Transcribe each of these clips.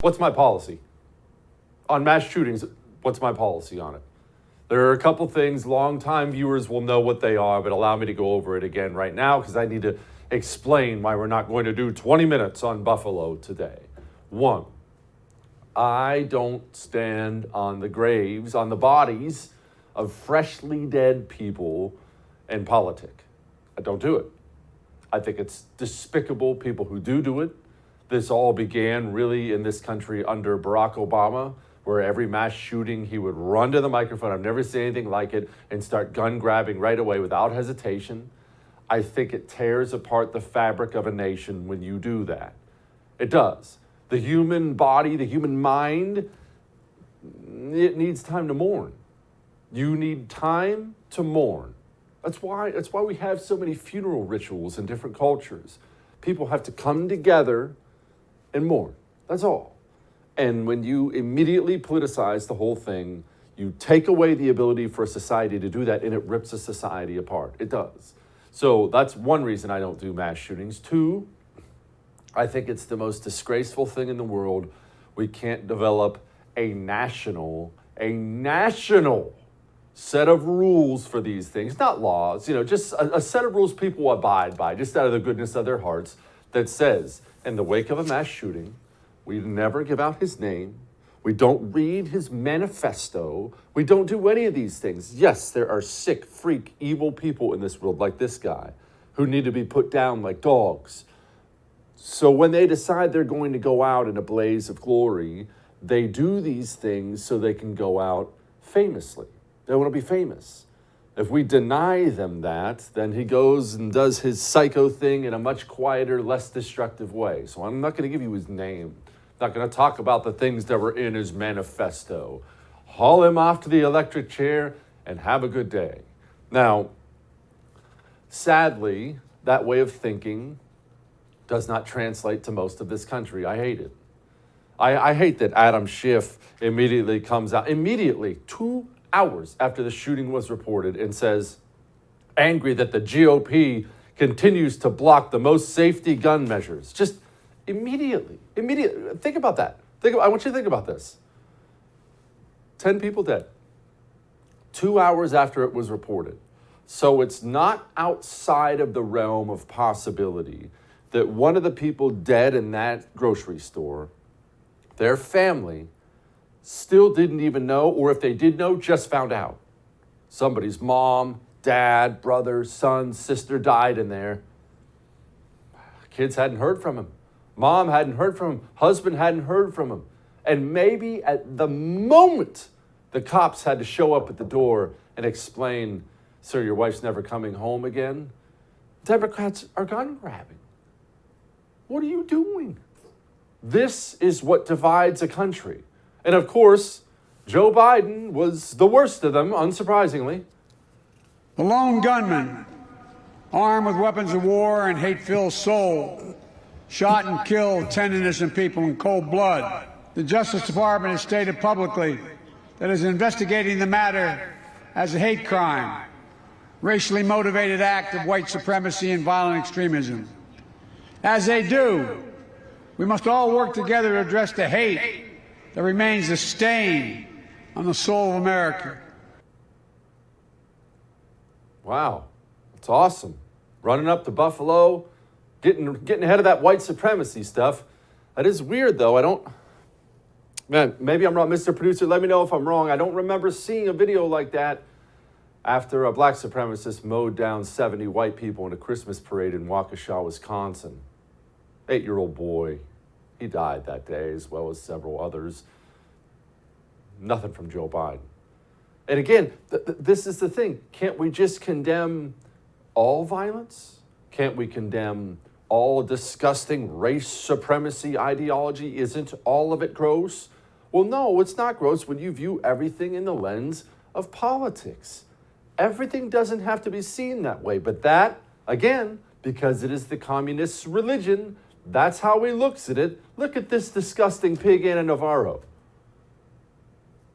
What's my policy? On mass shootings, what's my policy on it? There are a couple things, long-time viewers will know what they are, but allow me to go over it again right now because I need to explain why we're not going to do 20 minutes on Buffalo today. One, I don't stand on the graves, on the bodies of freshly dead people in politics. I don't do it. I think it's despicable, people who do it. This all began really in this country under Barack Obama, where every mass shooting, he would run to the microphone, I've never seen anything like it, and start gun grabbing right away without hesitation. I think it tears apart the fabric of a nation when you do that. It does. The human body, the human mind, it needs time to mourn. You need time to mourn. That's why we have so many funeral rituals in different cultures. People have to come together and mourn. That's all. And when you immediately politicize the whole thing, you take away the ability for a society to do that, and it rips a society apart. It does. So that's one reason I don't do mass shootings. Two, I think it's the most disgraceful thing in the world. We can't develop a national set of rules for these things, not laws, just a set of rules people abide by, just out of the goodness of their hearts, that says, in the wake of a mass shooting, we never give out his name. We don't read his manifesto. We don't do any of these things. Yes, there are sick, freak, evil people in this world, like this guy, who need to be put down like dogs. So when they decide they're going to go out in a blaze of glory, they do these things so they can go out famously. They want to be famous. If we deny them that, then he goes and does his psycho thing in a much quieter, less destructive way. So I'm not going to give you his name. Not going to talk about the things that were in his manifesto. Haul him off to the electric chair and have a good day. Now, sadly, that way of thinking does not translate to most of this country. I hate it. I hate that Adam Schiff immediately comes out, 2 hours after the shooting was reported, and says, angry that the GOP continues to block the most safety gun measures. Just immediately. Think about that. I want you to think about this. 10 people dead. 2 hours after it was reported. So it's not outside of the realm of possibility that one of the people dead in that grocery store, their family, still didn't even know, or if they did know, just found out. Somebody's mom, dad, brother, son, sister died in there. Kids hadn't heard from him. Mom hadn't heard from him. Husband hadn't heard from him. And maybe at the moment the cops had to show up at the door and explain, sir, your wife's never coming home again. Democrats are gun grabbing. What are you doing? This is what divides a country. And of course, Joe Biden was the worst of them, unsurprisingly. The lone gunman, armed with weapons of war and hate-filled soul, shot and killed 10 innocent people in cold blood. The Justice Department has stated publicly that it is investigating the matter as a hate crime, racially motivated act of white supremacy and violent extremism. As they do, we must all work together to address the hate that remains a stain on the soul of America. Wow, that's awesome. Running up to Buffalo, getting ahead of that white supremacy stuff. That is weird, though. Man, maybe I'm wrong. Mr. Producer, let me know if I'm wrong. I don't remember seeing a video like that after a black supremacist mowed down 70 white people in a Christmas parade in Waukesha, Wisconsin. 8-year-old boy. He died that day, as well as several others. Nothing from Joe Biden. And again, this is the thing. Can't we just condemn all violence? Can't we condemn all disgusting race supremacy ideology? Isn't all of it gross? Well, no, it's not gross when you view everything in the lens of politics. Everything doesn't have to be seen that way. But that, again, because it is the communist religion, that's how he looks at it. Look at this disgusting pig, Ana Navarro.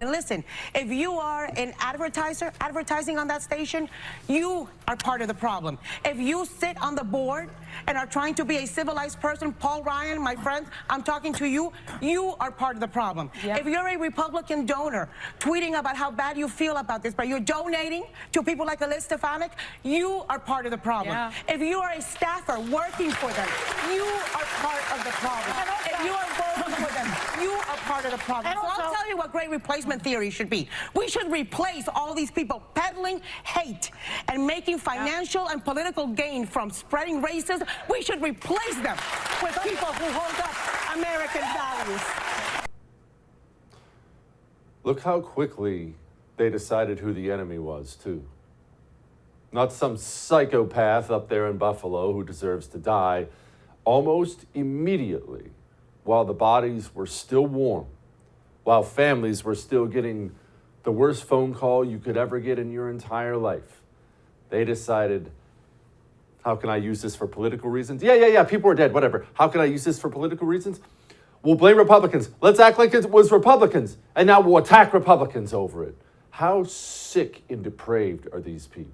And listen, if you are an advertising on that station, you are part of the problem. If you sit on the board and are trying to be a civilized person, Paul Ryan, my friend, I'm talking to you, you are part of the problem. Yep. If you're a Republican donor tweeting about how bad you feel about this, but you're donating to people like Elise Stefanik, you are part of the problem. Yeah. If you are a staffer working for them, you are part of the problem. If you are voting for them, you are part of the problem. And So I'll also- tell you what great replacement theory should be. We should replace all these people peddling hate and making financial and political gain from spreading racism. We should replace them with people who hold up American values. Look how quickly they decided who the enemy was, too. Not some psychopath up there in Buffalo who deserves to die. Almost immediately, while the bodies were still warm, while families were still getting the worst phone call you could ever get in your entire life, they decided, how can I use this for political reasons? Yeah, people are dead, whatever. How can I use this for political reasons? We'll blame Republicans. Let's act like it was Republicans, and now we'll attack Republicans over it. How sick and depraved are these people?